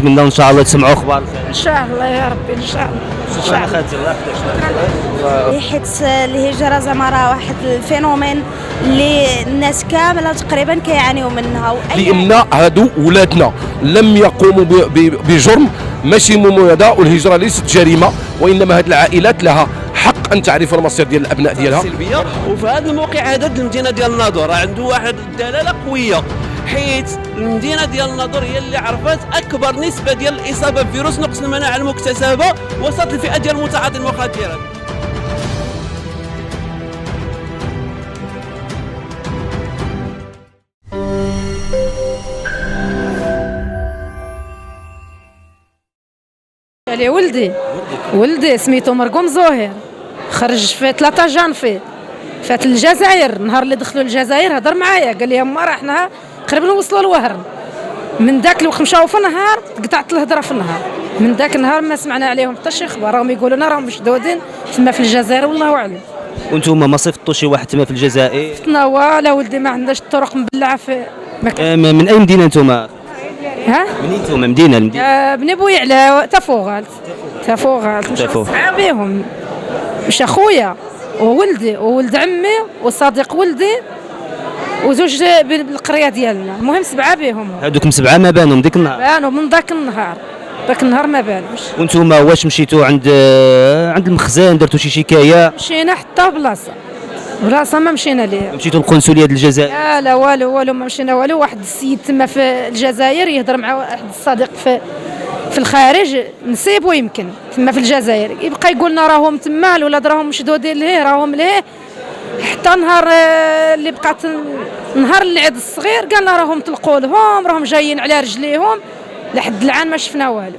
نتمنى ان شاء الله تسمعوا اخبار ان شاء الله يا ربي ان شاء الله. شكرا خالتي الله يحفظك. حيت الهجرة زعما راه واحد الفينومين اللي الناس كامله تقريبا كيعانيو منها لان هادو ولادنا لم يقوموا بجرم ماشي مميزه، والهجره ليست جريمه، وانما هذه العائلات لها حق ان تعرف المصير ديال الابناء ديالها. سلبيه. وفي هذا الموقع هذا المدينه ديال الناظور عنده واحد الدلاله قويه، حيث المدينه ديال الناظور هي اللي عرفت اكبر نسبه ديال الاصابه بفيروس نقص المناعه المكتسبه وسط الفئه ديال المتعاطي المخدرات. علي ولدي سميتو مرقوم زهير، خرج في 3 جانفي، فات الجزائر. نهار اللي دخلوا الجزائر هضر معايا قال لي ما راه حنا قريب نوصلوا لوهران. من ذاك الوقت مشاو في النهار قطعت الهضره في النهار. من ذاك النهار ما سمعنا عليهم حتى شي خبر، راهم يقولوا لنا راهم مشدودين تما في الجزائر والله اعلم. وانتم ما صيفطتوا شي واحد تما في الجزائر؟ صيفطنا والو ولدي، ما عندناش الطرق مبلعه في من اي مدينه انتم؟ ها منين انتم؟ مدينه بني بويعلى تفوغالت مع بيهم، مش اخويا وولدي وولد عمي وصديق ولدي وزوج بالقريه ديالنا، المهم 7 بهم. هذوكم 7 ما بانوا من ديك النهار؟ بانوا من ذاك النهار ما بانوش. وانتم واش مشيتوا عند المخزن درتوا شي شكايه؟ مشينا حتى بلاصه ما مشينا ليها. مشيتوا للقنصليه ديال الجزائر؟ لا والو ما مشينا والو. واحد السيد تما في الجزائر يهضر مع واحد الصديق في الخارج نسيبو يمكن تما في الجزائر، يبقى يقول لنا راهم تما الولاد راهم مشدودين ليه راهم ليه، حتى نهار اللي بقات نهار العيد الصغير قالنا راهم طلقوا لهم راهم جايين على رجليهم. لحد الان ما شفنا والو.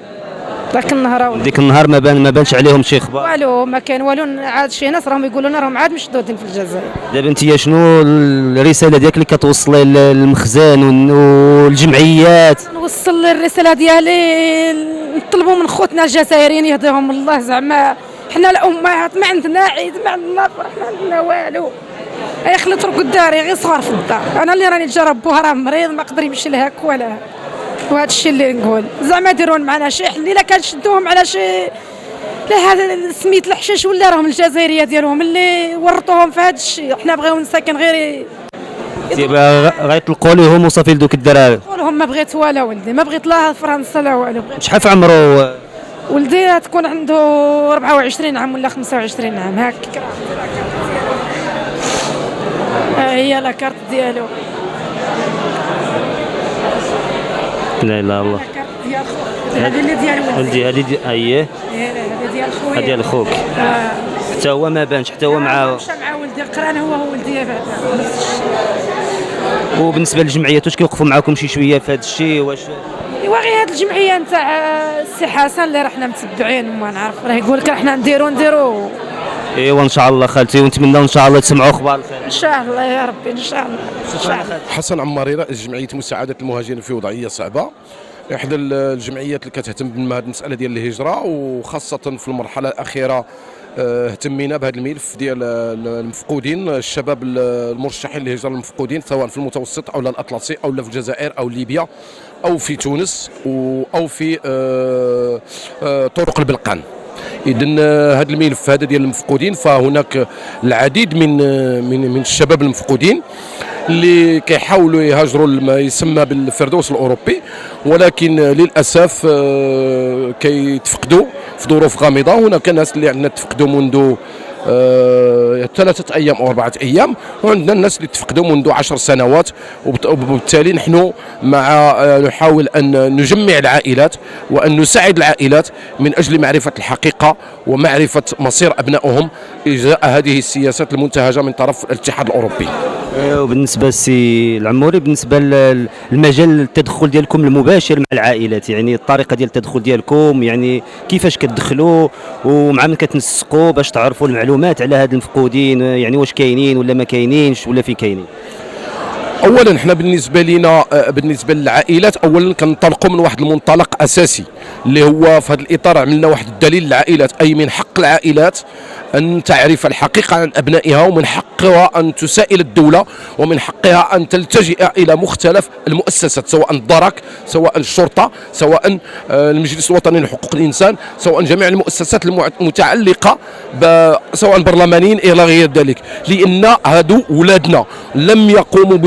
ذاك النهار ديك النهار ما بانش عليهم شي خبر والو، ما كان والو. عاد شي ناس راهم يقولوا لنا راهم عاد مشدودين في الجزائر. دابا انت شنو الرساله ديالك اللي كتوصلي للمخزن والجمعيات؟ نوصل الرساله ديالي نطلبوا من خوتنا الجزائريين يهديهم الله، زعما حنا الامهات ما عندنا عيد ما عندنا فرح ما عندنا والو. يخلي طرق الدار غير صغار في الدار. انا اللي راني نجرب بوها راه مريض ما قدر يمشي لهاك ولا. وهذا الشيء اللي نقول زعما ديرون معنا شي حل الا كنشدوهم على شي لا هذا سميت الحشيش ولا راهم الجزائريه ديالهم اللي ورطوهم في هذا الشيء. حنا بغيو نساكن غير دابا غيطلقوا لهم وصافي لدوك الدراري. لهم ما بغيت والو ولدي، ما بغيت لا فرنسا لا والو. شحال في عمرو ولدي؟ تكون عنده 24 عام ولا 25 عام هكا. هي لاكارت ديالو. لا اله الا الله. هذه اللي ديال ولدي. هذه اييه هذه ديال خويا. ديال خوك. حتى هو ما بانش، حتى هو مع ولدي قران هو ولدي بعدا. وبالنسبه للجمعيات واش كيوقفوا معكم شي شويه في هذا الشيء؟ واش ايوا غير هذه الجمعيه نتاع السي حسن اللي رحنا متبعين وما نعرف راه يقول لك رحنا نديرو. ايوا ان شاء الله خالتي، ونتمنى ان شاء الله تسمعوا اخبار ان شاء الله يا ربي ان شاء الله. حسن عماري رئيس جمعيه مساعده المهاجرين في وضعيه صعبه، احدى الجمعيات اللي كتهتم بهذه المساله ديال الهجره، وخاصه في المرحله الاخيره اهتمينا بهذا الملف ديال المفقودين، الشباب المرشحين للهجره المفقودين سواء في المتوسط او الاطلسي او في الجزائر او ليبيا او في تونس او في طرق البلقان. إذن هذا الملف هذا ديال المفقودين فهناك العديد من الشباب المفقودين اللي كيحاولوا يهاجروا ما يسمى بالفردوس الأوروبي، ولكن للأسف كيتفقدوا في ظروف غامضة. هناك ناس اللي عندنا تفقدوا منذ 3 أيام أو 4 أيام، وعندنا الناس اللي تفقدوا منذ 10 سنوات. وبالتالي نحن نحاول أن نجمع العائلات وأن نساعد العائلات من أجل معرفة الحقيقة ومعرفة مصير أبنائهم إجراء هذه السياسات المنتهجة من طرف الاتحاد الأوروبي. وبالنسبه للسي العموري، بالنسبه للمجال التدخل ديالكم المباشر مع العائلات، يعني الطريقه ديال التدخل ديالكم، يعني كيفاش كتدخلوا ومع من كتنسقوا باش تعرفوا المعلومات على هاد المفقودين، يعني واش كاينين ولا ما كاينينش ولا في كاينين؟ اولا احنا بالنسبه لنا بالنسبه للعائلات اولا كننطلقوا من واحد المنطلق اساسي، اللي هو في هذا الاطار عملنا واحد الدليل للعائلات، اي من حق العائلات ان تعرف الحقيقه عن ابنائها، ومن حقها ان تسائل الدوله، ومن حقها ان تلتجئ الى مختلف المؤسسات، سواء الدرك، سواء الشرطه، سواء المجلس الوطني لحقوق الانسان، سواء جميع المؤسسات المتعلقه سواء البرلمانيين الى غير ذلك، لان هادو ولادنا لم يقوموا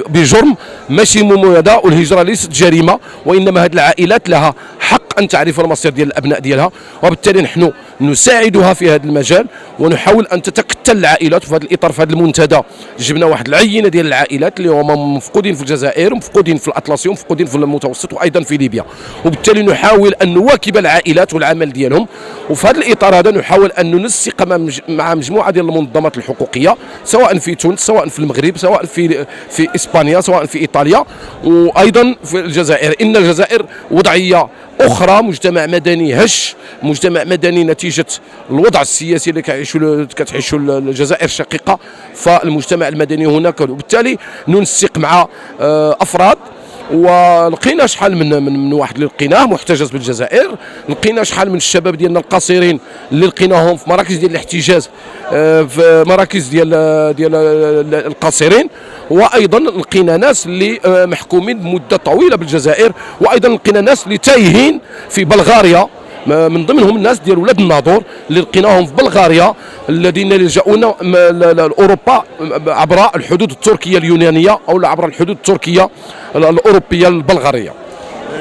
بجرم، ماشي مميزه، والهجره ليست جريمه، وانما هذه العائلات لها حق ان تعرف المصير ديال الابناء ديالها، وبالتالي نحن نساعدها في هذا المجال ونحاول ان تتكتل العائلات. وفي هذا الاطار في هذا المنتدى جبنا واحد العينه ديال العائلات اللي هما مفقودين في الجزائر ومفقودين في الاطلسي ومفقودين في المتوسط وايضا في ليبيا، وبالتالي نحاول ان نواكب العائلات والعمل ديالهم. وفي هذا الاطار هذا نحاول ان ننسق مع مجموعه ديال المنظمات الحقوقيه، سواء في تونس، سواء في المغرب، سواء في اسبانيا، سواء في ايطاليا، وايضا في الجزائر. ان الجزائر وضعيه اخرى، مجتمع مدني هش، مجتمع مدني نتيجه الوضع السياسي اللي كتعيشوا الجزائر الشقيقه، فالمجتمع المدني هناك، وبالتالي ننسق مع افراد. ولقينا شحال من واحد اللي لقيناه محتجز بالجزائر، لقينا شحال من الشباب ديالنا القصيرين اللي لقيناهم في مراكز ديال الاحتجاز، في مراكز ديال القصيرين، وايضا لقينا ناس اللي محكومين بمده طويله بالجزائر، وايضا لقينا ناس اللي تايهين في بلغاريا، من ضمنهم الناس ديال ولاد الناظور اللي لقيناهم في بلغاريا، الذين يلجؤون لاوروبا عبر الحدود التركيه اليونانيه او عبر الحدود التركيه الاوروبيه البلغاريه.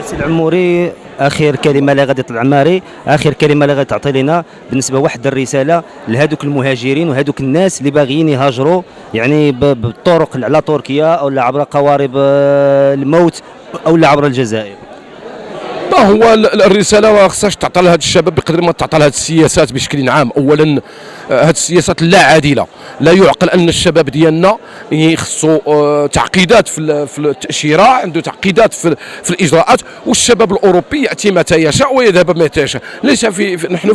سي العموري، اخر كلمه اللي غادي العماري، اخر كلمه اللي غادي تعطي لنا بالنسبه واحد الرساله لهذوك المهاجرين وهذوك الناس اللي باغيين يهاجروا، يعني بالطرق على تركيا او عبر قوارب الموت او عبر الجزائر. ما هو الرساله ما خصهاش تعطى لهذا الشباب بقدر ما تعطى لهذه السياسات بشكل عام. اولا هذه السياسات لا عادله، لا يعقل ان الشباب ديالنا يخصو تعقيدات في التاشيره، عنده تعقيدات في الاجراءات، والشباب الاوروبي ياتي متى يشاء ويذهب متى يشاء. ليس نحن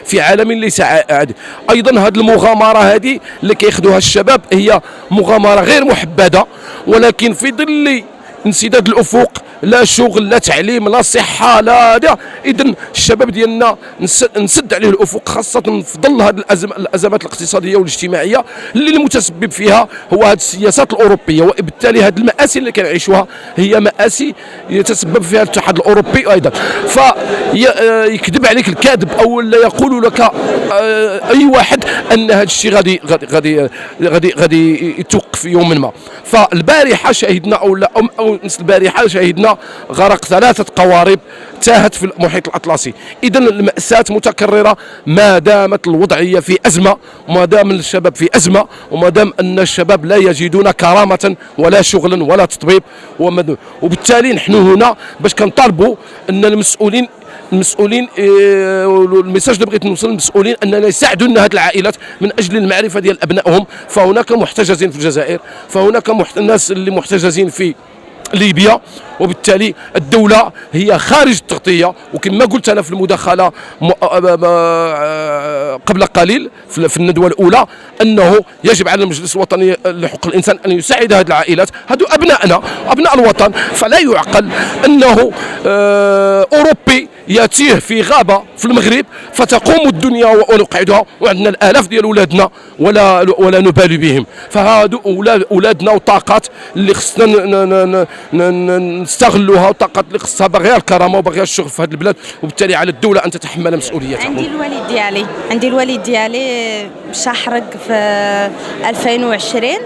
في عالم ليس عادل. ايضا هذه المغامره هذه اللي كياخذوها الشباب هي مغامره غير محبذه، ولكن في ظل انسداد الافق، لا شغل، لا تعليم، لا صحه، لا دا. اذا الشباب ديالنا نسد عليه الافق، خاصه في ظل هذه الازمات الاقتصاديه والاجتماعيه اللي المتسبب فيها هو هذه السياسات الاوروبيه، وبالتالي هذه المآسي اللي كنعيشوها هي مآسي يتسبب فيها الاتحاد الاوروبي ايضا. فيكذب عليك الكاذب او لا يقول لك اي واحد ان هذا الشيء غادي غادي غادي غادي يتوقف يوما ما. فالبارحه شاهدنا او البارحه شاهدنا غرق 3 قوارب تاهت في المحيط الأطلسي. إذن المأساة متكررة ما دامت الوضعية في أزمة، وما دام الشباب في أزمة، وما دام أن الشباب لا يجدون كرامة ولا شغلا ولا تطبيب، وبالتالي نحن هنا باش كنطالبوا أن المسؤولين الميساج اللي بغيت نوصل للمسؤولين اننا يساعدوا لنا هذه العائلات من اجل المعرفه ديال ابنائهم. فهناك محتجزين في الجزائر، فهناك الناس اللي محتجزين في ليبيا، وبالتالي الدولة هي خارج التغطية. وكما قلت أنا في المداخلة قبل قليل في الندوة الأولى أنه يجب على المجلس الوطني لحقوق الإنسان أن يساعد هذه العائلات، هذو أبنائنا، أبناء الوطن. فلا يعقل أنه أوروبي يتيه في غابة في المغرب فتقوم الدنيا ونقعدها وعندنا الآلاف ديال أولادنا ولا نبالي بهم. فهادو أولادنا وطاقات اللي خصنا نستغلوها، وطاقات اللي خصها باغيه الكرامه وباغيه الشغل في هذه البلاد، وبالتالي على الدوله ان تتحمل مسؤوليتها. عندي الوالد ديالي مشى حرق في 2020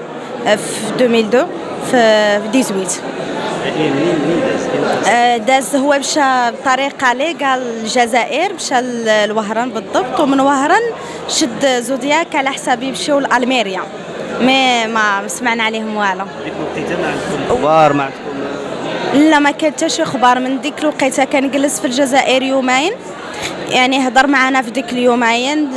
في 2002 في 18. داز هو مشى بطريقه ليغال الجزائر، مشى لوهران بالضبط، ومن وهران شد زودياك على حساب يمشيو لالميريا، ما سمعنا عليهم والو. اخبار معكم؟ لا ما كان حتى شي اخبار. من ديك الوقيته كنجلس في الجزائر يومين، يعني هضر معنا في ديك اليومين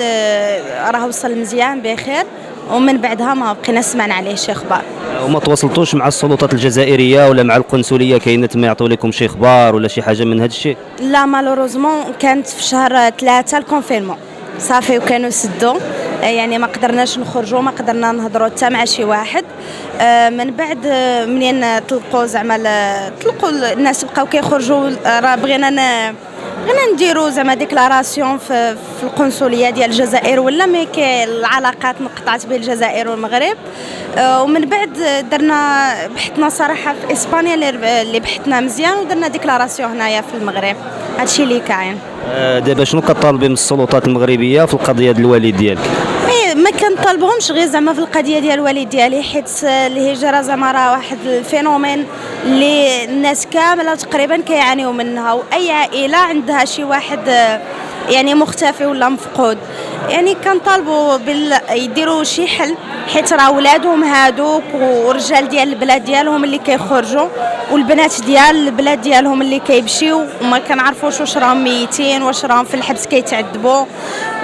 راه وصل مزيان بخير، ومن بعدها ما بقينا سمعنا عليه شي اخبار. وما تواصلتوش مع السلطات الجزائريه ولا مع القنصليه كاينه ما يعطوا لكم شي اخبار ولا شي حاجه من هذا الشيء؟ لا مالوروزمون كانت في شهر 3 الكونفينمون صافي، وكانوا سدوا، يعني ما قدرناش نخرجوا، ما قدرنا نهضروا حتى مع شي واحد. من بعد منين طلقوا زعما طلقوا الناس بقاو كيخرجوا، راه بغينا غينا نديرو زعما ديكلاراسيون في القنصليه ديال الجزائر ولا مي العلاقات انقطعت بين الجزائر والمغرب. ومن بعد بحثنا صراحه في اسبانيا اللي بحثنا مزيان ودرنا ديكلاراسيون هنايا في المغرب. هادشي اللي كاين. دابا شنو كطالبي من السلطات المغربيه في القضيه ديال الوالد ديالك؟ ما كنطالبهمش غير زعما في القضيه ديال الوالد ديالي، حيت الهجره زعما راه واحد الفينومين اللي الناس كامله تقريبا كيعانيو منها، واي عائله عندها شي واحد يعني مختفي ولا مفقود. يعني كنطالبوا يديروا شي حل، حيت راه ولادهم هادوك ورجال ديال البلاد ديالهم اللي كيخرجوا والبنات ديال البلاد ديالهم اللي كيمشيو وما كنعرفوش واش راهم ميتين، واش راهم في الحبس كيتعذبوا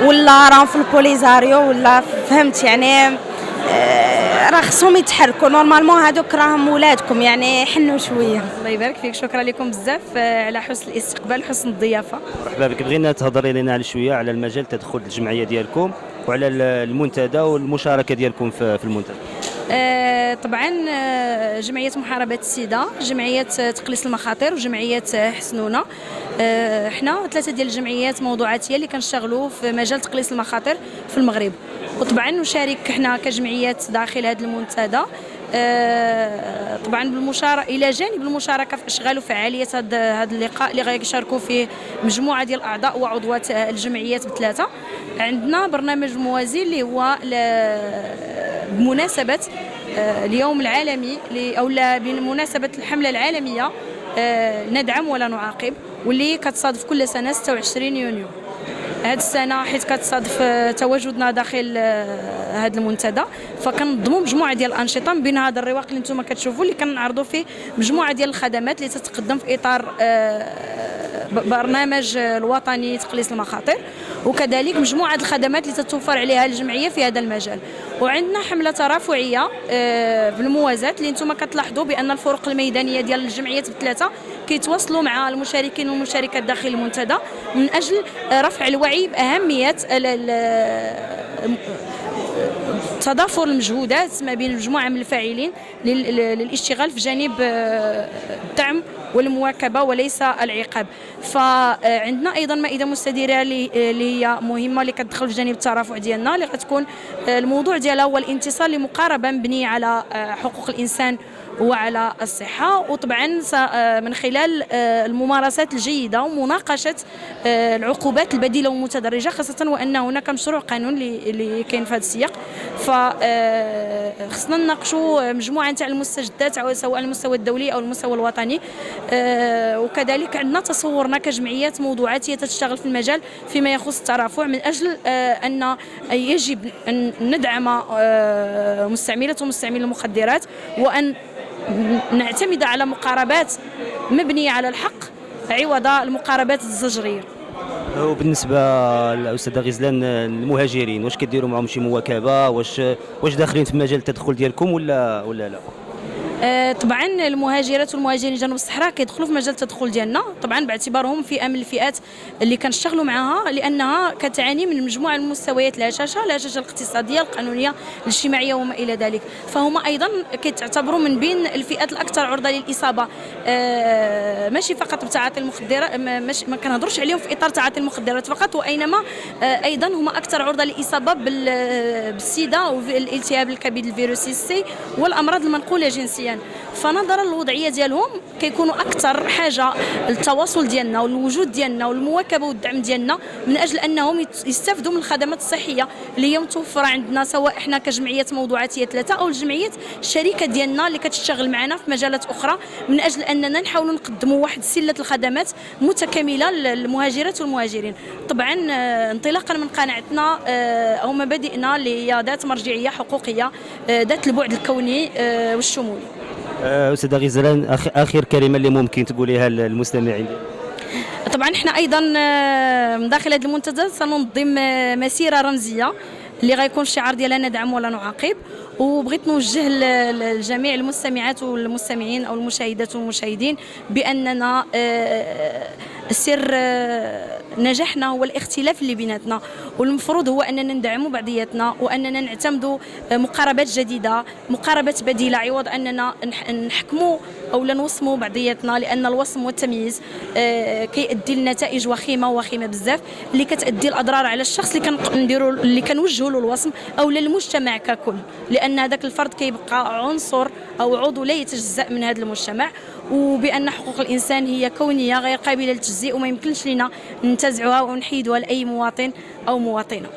ولا راهم في البوليزاريو ولا فهمت. يعني راه خصهم يتحركوا نورمالمون، هادوك راهم ولادكم، يعني حنوا شويه. الله يبارك فيك، شكرا لكم بزاف على حسن الاستقبال وحسن الضيافه. مرحبا بك. بغينا تهضري لنا على شويه على المجال تدخل الجمعيه ديالكم وعلى المنتدى والمشاركه ديالكم في المنتدى. طبعا جمعيه محاربه السيده، جمعيه تقليص المخاطر، وجمعيه حسنونه. حنا 3 ديال الجمعيات موضوعاتيه اللي كنشتغلوا في مجال تقليص المخاطر في المغرب، وطبعا نشارك حنا كجمعيات داخل هذا المنتدى. طبعا الى جانب المشاركه في اشغال وفعاليات هذا اللقاء اللي غيشاركوا فيه مجموعه ديال اعضاء وعضوات الجمعيات ب3. عندنا برنامج موازي اللي هو بمناسبه اليوم العالمي او بمناسبه الحمله العالميه ندعم ولا نعاقب، واللي كتصادف كل سنه 26 يونيو. هذه السنه حيت كتصادف تواجدنا داخل هذا المنتدى، فكنظموا مجموعه ديال الانشطه من بين هذا الرواق اللي نتوما كتشوفوا، اللي كنعرضوا فيه مجموعه ديال الخدمات اللي تتقدم في اطار برنامج الوطني تقليص المخاطر، وكذلك مجموعه الخدمات اللي تتوفر عليها الجمعيه في هذا المجال. وعندنا حمله ترافعيه بالموازاه اللي نتوما كتلاحظوا بان الفرق الميدانيه ديال الجمعيات ب3 كيتواصلوا مع المشاركين والمشاركات داخل المنتدى من اجل رفع الوعي باهميه تضافر المجهودات ما بين مجموعه من الفاعلين للاشتغال في جانب الدعم والمواكبه وليس العقاب. فعندنا ايضا مائده مستديره اللي هي مهمه اللي كتدخل في جانب الترافع ديالنا، اللي غتكون الموضوع ديالها هو الانتصار لمقاربه مبنيه على حقوق الانسان وعلى الصحة، وطبعا من خلال الممارسات الجيدة ومناقشة العقوبات البديلة والمتدرجة، خاصة وأن هناك مشروع قانون اللي كاين في هذا السياق. فخصنا نناقشوا مجموعة تاع المستجدات سواء على المستوى الدولي أو المستوى الوطني. وكذلك عندنا تصورنا كجمعيات موضوعاتية تشتغل في المجال فيما يخص الترافع، من أجل أن يجب أن ندعم مستعملة ومستعملي المخدرات، وأن نعتمد على مقاربات مبنية على الحق عوض المقاربات الزجرية. وبالنسبه للاستاذه غزلان، المهاجرين واش كديروا معهم شي مواكبه؟ واش داخلين في مجال التدخل ديالكم ولا لا؟ طبعا المهاجرات والمهاجرين جنوب الصحراء كيدخلوا في مجال التدخل ديالنا، طبعا باعتبارهم فئه من الفئات اللي كنشتغلوا معها، لانها كتعاني من مجموعه من مستويات الهشاشه الاقتصاديه، القانونيه، الاجتماعيه وما الى ذلك. فهم ايضا كيتعتبروا من بين الفئات الاكثر عرضه للاصابه، ماشي فقط بتعاطي المخدرات، ما كنهضرش عليهم في اطار تعاطي المخدرات فقط، وانما ايضا هم اكثر عرضه للاصابه بالسيدا والالتهاب الكبد الفيروسي سي والامراض المنقوله جنسيا. فنظرا للوضعيه ديالهم كيكونوا اكثر حاجه للتواصل ديالنا والوجود ديالنا والمواكبه والدعم ديالنا، من اجل انهم يستافدوا من الخدمات الصحيه اللي هي متوفره عندنا، سواء احنا كجمعيات موضوعاتيه 3 او الجمعيات الشركه ديالنا اللي كتشتغل معنا في مجالات اخرى، من اجل اننا نحاولوا نقدموا واحد سله الخدمات متكامله للمهاجرات والمهاجرين. طبعا انطلاقا من قناعتنا او مبادئنا اللي هي ذات مرجعيه حقوقيه، ذات البعد الكوني والشمولي. استاذه غزلان، اخر كلمه اللي ممكن تقوليها للمستمعين. طبعا احنا ايضا من داخل هذا المنتدى سننظم مسيره رمزيه اللي غيكون الشعار ديالها ندعم ولا نعاقب، وبغيت نوجه لجميع المستمعات والمستمعين او المشاهدات والمشاهدين باننا سر نجاحنا هو الاختلاف اللي بيناتنا، والمفروض هو اننا ندعموا بعضياتنا واننا نعتمدوا مقاربات جديده، مقاربات بديله، عوض اننا نحكموا او نوصموا بعضياتنا، لان الوصم والتمييز كيؤدي لنتائج وخيمه بزاف اللي كتؤدي الاضرار على الشخص اللي كنوجهوا له الوصم او للمجتمع ككل، لان هذاك الفرد كيبقى عنصر او عضو لا يتجزأ من هذا المجتمع، وبان حقوق الانسان هي كونيه غير قابله للتجزئ وما يمكنش لنا ننتزعها ونحيدها لاي مواطن او مواطنه.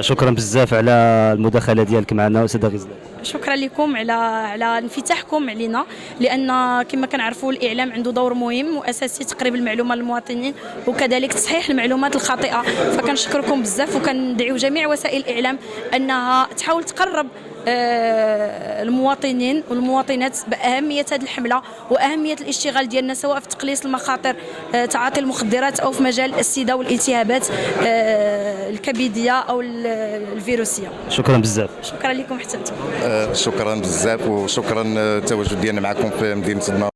شكرا بزاف على المداخله ديالك معنا استاذه غزلان. شكرا لكم على انفتاحكم علينا، لان كما كنعرفوا الاعلام عنده دور مهم واساسي تقريب المعلومه للمواطنين وكذلك تصحيح المعلومات الخاطئه، فكنشكركم بزاف وكندعو جميع وسائل الاعلام انها تحاول تقرب المواطنين والمواطنات بأهمية هذه الحملة وأهمية الاشتغال ديالنا سواء في تقليص المخاطر تعاطي المخدرات أو في مجال السيدا والالتهابات الكبدية أو الفيروسية. شكرا بزاف. شكرا لكم حتى انتم. شكرا بزاف وشكرا التواجد ديالنا معكم في مدينة الناظور.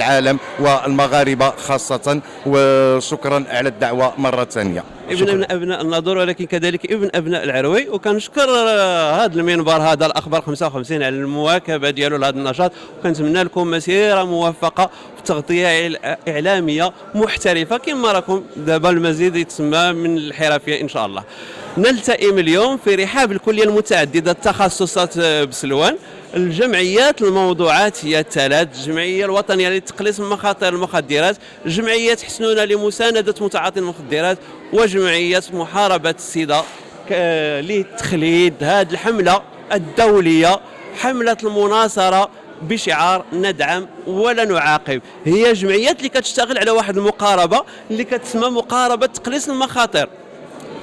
العالم والمغاربة خاصة، وشكرا على الدعوة مرة ثانية. ابن ابناء الناظور ولكن كذلك ابن ابناء العروي، وكنشكر هذا المنبر هذا الاخبار 55 على المواكبه ديالو لهذا النشاط، وكنتمنى لكم مسيره موفقه في تغطيه اعلاميه محترفه كما راكم دابا المزيد يتسمى من الحرفيه ان شاء الله. نلتئم اليوم في رحاب الكليه المتعدده التخصصات بسلوان. الجمعيات الموضوعات هي الثلاث: الجمعيه الوطنيه لتقليص مخاطر المخدرات، جمعيه حسنونه لمسانده متعاطي المخدرات، وجمعيه محاربه السيدا لتخليد هذه الحمله الدوليه، حمله المناصره بشعار ندعم ولا نعاقب. هي جمعيات اللي كتشتغل على واحد المقاربه اللي كتسمى مقاربه تقليص المخاطر.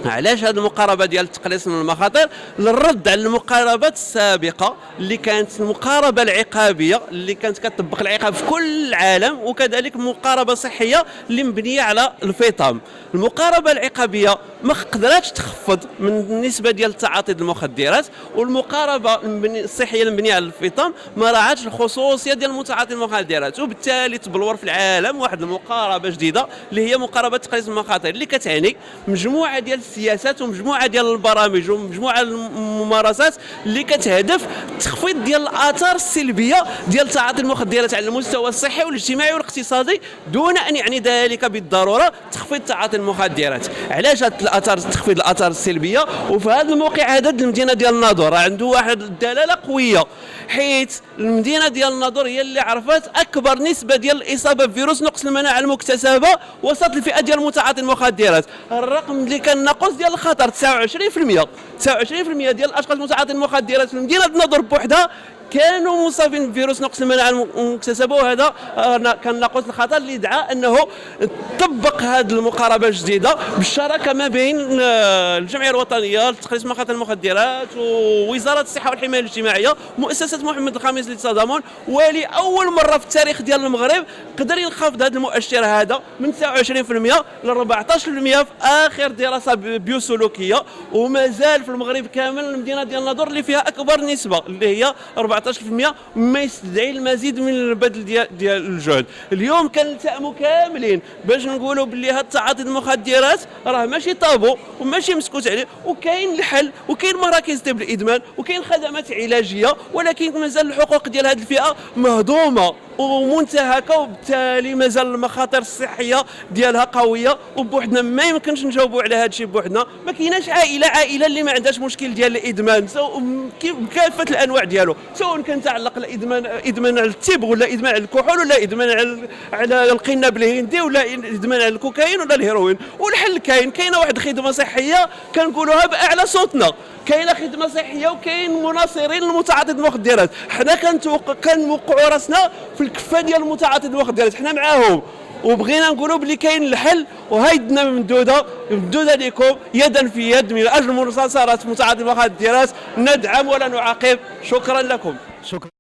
علاش هذه المقاربه ديال تقليص من المخاطر؟ للرد على المقاربات السابقه اللي كانت المقاربه العقابيه اللي كانت كتطبق العقاب في كل العالم، وكذلك مقاربه صحيه اللي مبنيه على الفيطام. المقاربه العقابيه ما قدراتش تخفض من النسبه ديال تعاطي المخدرات، والمقاربه الصحيه المبنيه على الفيطام ما راعاتش الخصوصيه ديال متعاطي المخدرات، وبالتالي تبلور في العالم واحد المقاربه جديده اللي هي مقاربه تقليص المخاطر، اللي كتعني مجموعه ديال السياسات ومجموعه ديال البرامج ومجموعه الممارسات اللي كتهدف تخفيض ديال الاثار السلبيه ديال تعاطي المخدرات على المستوى الصحي والاجتماعي والاقتصادي، دون ان يعني ذلك بالضروره تخفيض تعاطي المخدرات. علاش هاد الاثار تخفيض الاثار السلبيه؟ وفي هذا الموقع هذا المدينه ديال الناظور عنده واحد الدلاله قويه، حيث المدينه ديال الناظور هي اللي عرفت اكبر نسبه ديال الاصابه بفيروس نقص المناعه المكتسبه وسط الفئه ديال متعاطي المخدرات. الرقم اللي كان ناقص ديال الخطر 29% ديال الاشخاص متعاطي المخدرات في المدينه ديال الناظور بوحدها كانوا مصابين بفيروس نقص المناعه المكتسبه، وهذا كان ناقوس الخطر اللي دعا انه طبق هذه المقاربه الجديده بالشراكه ما بين الجمعيه الوطنيه لتقليص مخاطر المخدرات ووزاره الصحه والحمايه الاجتماعيه ومؤسسه محمد الخامس للتضامن. ولاول مره في التاريخ ديال المغرب قدر ينخفض هذا المؤشر هذا من 29% ل 14% في اخر دراسه بيوسلوكيه، وما زال في المغرب كامل المدينه ديال الناظور اللي فيها اكبر نسبه اللي هي 14%، ما يستدعي المزيد من البذل ديال الجهد. اليوم كنلتئموا كاملين باش نقولوا باللي هذا تعاطي المخدرات راه ماشي طابو وماشي مسكوت عليه، وكاين الحل وكاين مراكز طب الادمان وكاين خدمات علاجيه، ولكن مازال الحقوق ديال هذه الفئه مهضومه ومنتهكه، وبالتالي مازال المخاطر الصحيه ديالها قويه. وبوحدنا ما يمكنش نجاوبوا على هذا الشيء بوحدنا. ما كايناش عائله اللي ما عندهاش مشكل ديال الادمان بكافه الانواع ديالو، سواء كان تعلق ادمان على التبغ ولا ادمان على الكحول ولا ادمان على القنب الهندي ولا ادمان على الكوكايين ولا الهيروين. والحل كاينه واحد خدمه صحيه كنقولوها باعلى صوتنا، كاينه خدمه صحيه وكاين مناصرين للمتعاطي المخدرات. حنا كنوقعوا راسنا في الكفه ديال المتعاطي المخدرات، حنا معاهم وبغينا نقولوا بلي كاين الحل، وهاي يدنا ممدوده لكم يدا في يد من اجل مناصره متعاطي المخدرات. ندعم ولا نعاقب. شكرا لكم. شكرا.